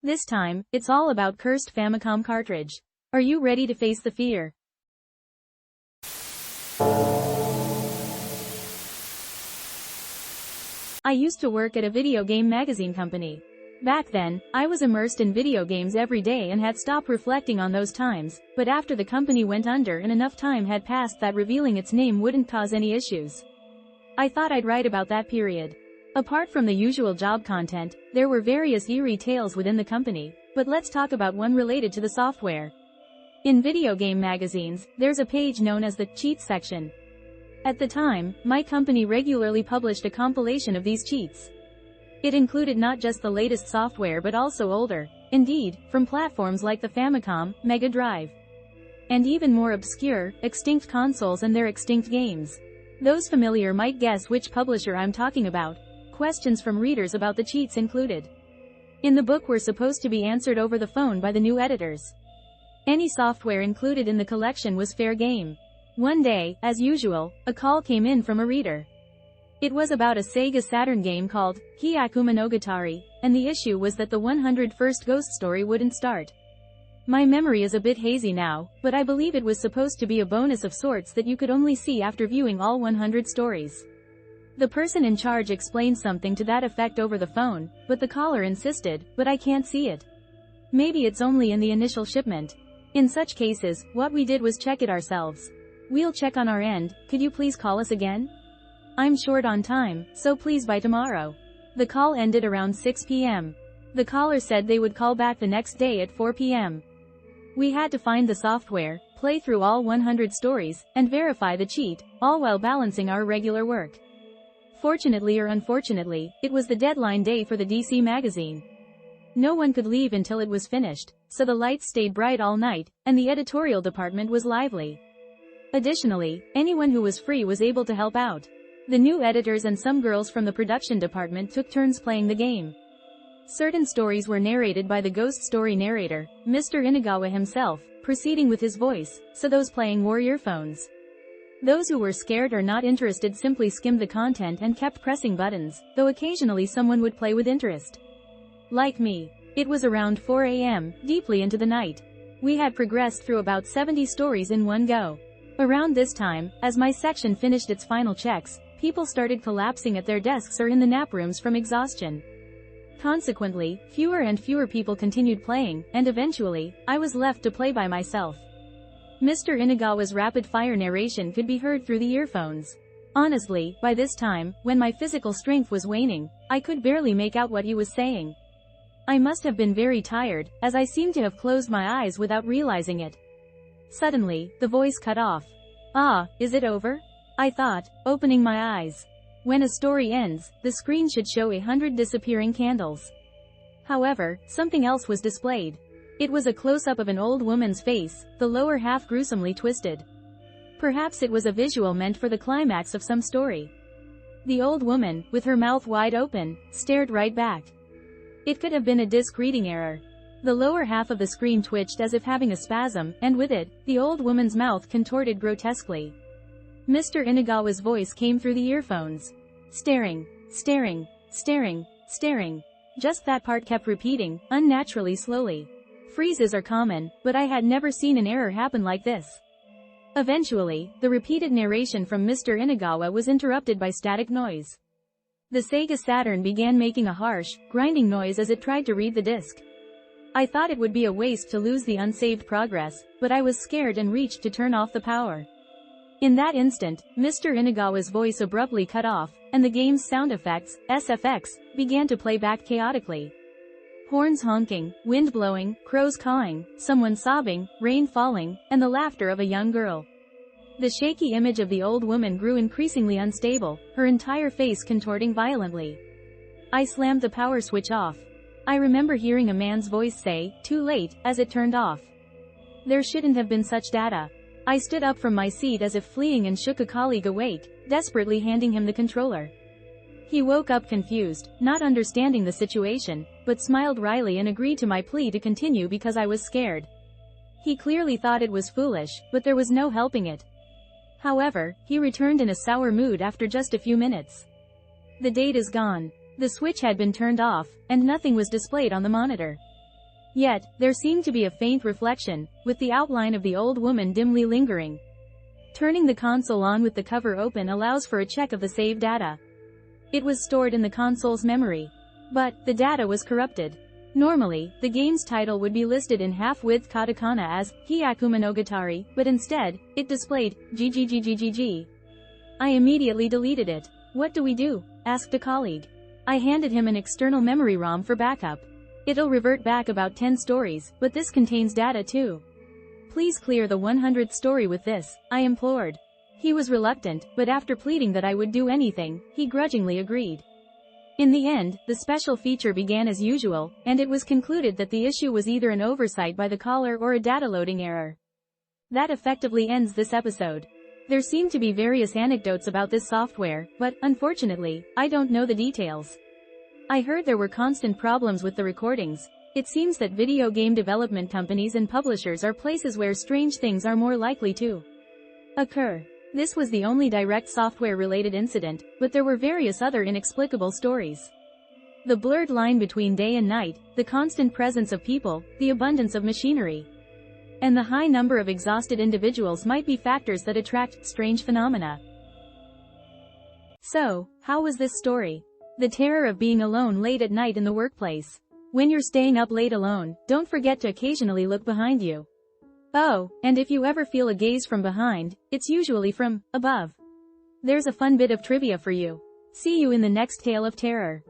This time, it's all about cursed Famicom cartridge. Are you ready to face the fear? I used to work at a video game magazine company. Back then, I was immersed in video games every day and had stopped reflecting on those times, but after the company went under and enough time had passed that revealing its name wouldn't cause any issues. I thought I'd write about that period. Apart from the usual job content, there were various eerie tales within the company, but let's talk about one related to the software. In video game magazines, there's a page known as the cheat section. At the time, my company regularly published a compilation of these cheats. It included not just the latest software but also older, indeed, from platforms like the Famicom, Mega Drive, and even more obscure, extinct consoles and their extinct games. Those familiar might guess which publisher I'm talking about. Questions from readers about the cheats included. In the book were supposed to be answered over the phone by the new editors. Any software included in the collection was fair game. One day, as usual, a call came in from a reader. It was about a Sega Saturn game called Hyaku Monogatari, and the issue was that the 101st ghost story wouldn't start. My memory is a bit hazy now, but I believe it was supposed to be a bonus of sorts that you could only see after viewing all 100 stories. The person in charge explained something to that effect over the phone, but the caller insisted, "But I can't see it. Maybe it's only in the initial shipment." In such cases, what we did was check it ourselves. "We'll check on our end, could you please call us again? I'm short on time, so please by tomorrow." The call ended around 6 p.m. The caller said they would call back the next day at 4 p.m. We had to find the software, play through all 100 stories, and verify the cheat, all while balancing our regular work. Fortunately or unfortunately, it was the deadline day for the DC magazine. No one could leave until it was finished, so the lights stayed bright all night, and the editorial department was lively. Additionally, anyone who was free was able to help out. The new editors and some girls from the production department took turns playing the game. Certain stories were narrated by the ghost story narrator, Mr. Inagawa himself, proceeding with his voice, so those playing wore earphones. Those who were scared or not interested simply skimmed the content and kept pressing buttons, though occasionally someone would play with interest. Like me. It was around 4 a.m., deeply into the night. We had progressed through about 70 stories in one go. Around this time, as my section finished its final checks, people started collapsing at their desks or in the nap rooms from exhaustion. Consequently, fewer and fewer people continued playing, and eventually, I was left to play by myself. Mr. Inagawa's rapid-fire narration could be heard through the earphones. Honestly, by this time, when my physical strength was waning, I could barely make out what he was saying. I must have been very tired, as I seemed to have closed my eyes without realizing it. Suddenly, the voice cut off. "Ah, is it over?" I thought, opening my eyes. When a story ends, the screen should show 100 disappearing candles. However, something else was displayed. It was a close-up of an old woman's face, the lower half gruesomely twisted. Perhaps it was a visual meant for the climax of some story. The old woman, with her mouth wide open, stared right back. It could have been a disc reading error. The lower half of the screen twitched as if having a spasm, and with it, the old woman's mouth contorted grotesquely. Mr. Inagawa's voice came through the earphones. "Staring, staring, staring, staring." Just that part kept repeating, unnaturally slowly. Freezes are common, but I had never seen an error happen like this. Eventually, the repeated narration from Mr. Inagawa was interrupted by static noise. The Sega Saturn began making a harsh, grinding noise as it tried to read the disc. I thought it would be a waste to lose the unsaved progress, but I was scared and reached to turn off the power. In that instant, Mr. Inagawa's voice abruptly cut off, and the game's sound effects, SFX, began to play back chaotically. Horns honking, wind blowing, crows cawing, someone sobbing, rain falling, and the laughter of a young girl. The shaky image of the old woman grew increasingly unstable, her entire face contorting violently. I slammed the power switch off. I remember hearing a man's voice say, "Too late," as it turned off. There shouldn't have been such data. I stood up from my seat as if fleeing and shook a colleague awake, desperately handing him the controller. He woke up confused, not understanding the situation, but smiled wryly and agreed to my plea to continue because I was scared. He clearly thought it was foolish, but there was no helping it. However, he returned in a sour mood after just a few minutes. "The date is gone. The switch had been turned off, and nothing was displayed on the monitor. Yet, there seemed to be a faint reflection, with the outline of the old woman dimly lingering. Turning the console on with the cover open allows for a check of the saved data. It was stored in the console's memory. But, the data was corrupted. Normally, the game's title would be listed in half-width katakana as Hyakumonogatari, but instead, it displayed GGGGGG. I immediately deleted it. What do we do? Asked a colleague. I handed him an external memory ROM for backup. It'll revert back about 10 stories, but this contains data too. Please clear the 100th story with this, I implored. He was reluctant, but after pleading that I would do anything, he grudgingly agreed. In the end, the special feature began as usual, and it was concluded that the issue was either an oversight by the caller or a data loading error. That effectively ends this episode. There seem to be various anecdotes about this software, but, unfortunately, I don't know the details. I heard there were constant problems with the recordings. It seems that video game development companies and publishers are places where strange things are more likely to occur. This was the only direct software-related incident, but there were various other inexplicable stories. The blurred line between day and night, the constant presence of people, the abundance of machinery, and the high number of exhausted individuals might be factors that attract strange phenomena. So, how was this story? The terror of being alone late at night in the workplace. When you're staying up late alone, don't forget to occasionally look behind you. Oh, and if you ever feel a gaze from behind, it's usually from above. There's a fun bit of trivia for you. See you in the next tale of terror.